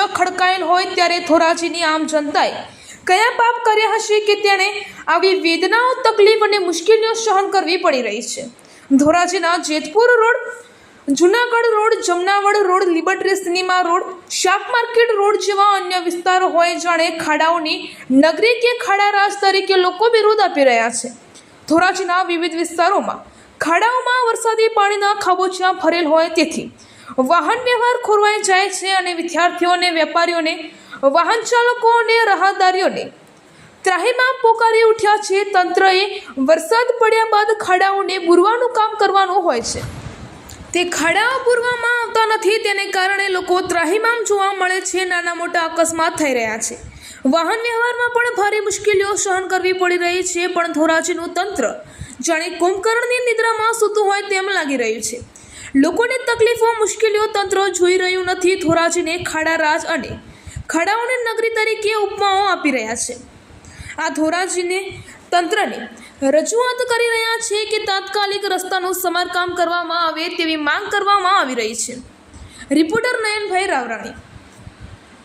રાજ્ય ખડકાયેલ હોય ત્યારે ધોરાજીની આમ જનતાએ કયા પાપ કર્યા હશે કે તેણે આવી વેદનાઓ, તકલીફ અને મુશ્કેલીઓ સહન કરવી પડી રહી છે। ધોરાજીના Jetpur road, Junagadh road, Jamnavad road, Liberty cinema road, શાક માર્કેટ રોડ જેવા અન્ય વિસ્તારો હોય જાણે ખાડાઓની નગરી કે ખાડા રાજ તરીકે લોકો વિરોધ આપી રહ્યા છે। ધોરાજીના વિવિધ વિસ્તારોમાં ખાડાઓમાં વરસાદી પાણીના ખાબોચિયા ભરેલ હોય તેથી વાહન વ્યવહાર ખોરવાઈ જાય છે અને વિદ્યાર્થીઓને, વેપારીઓને, વાહન ચાલકો અને રાહદારીઓને ત્રાહિમામ પોકારી ઉઠ્યા છે। તંત્રએ વરસાદ પડ્યા બાદ ખાડાઓને બુરવાનું કામ કરવાનું હોય છે, તે ખાડાઓ પૂરવામાં આવતા નથી, તેને કારણે લોકો ત્રાહિમામ જોવા મળે છે। નાના મોટા અકસ્માત થઈ રહ્યા છે, વાહન વ્યવહારમાં પણ ભારે મુશ્કેલીઓ સહન કરવી પડી રહી છે। પણ ધોરાજીનું તંત્ર જાણે કુંભકર્ણની નિદ્રામાં સૂતું હોય તેમ લાગી રહ્યું છે। લોકોની તકલીફો, મુશ્કેલીઓ તંત્ર જોઈ રહ્યું નથી। ધોરાજીને ખાડા રાજ અને ખાડાઓની નગરી તરીકે ઉપમાઓ આપી રહ્યા છે। આ ધોરાજીને તંત્રને રજૂઆત કરી રહ્યા છે કે તાત્કાલિક રસ્તાનું સમારકામ કરવામાં આવે તેવી માંગ કરવામાં આવી રહી છે। રિપોર્ટર નયનભાઈ રાવરાણી।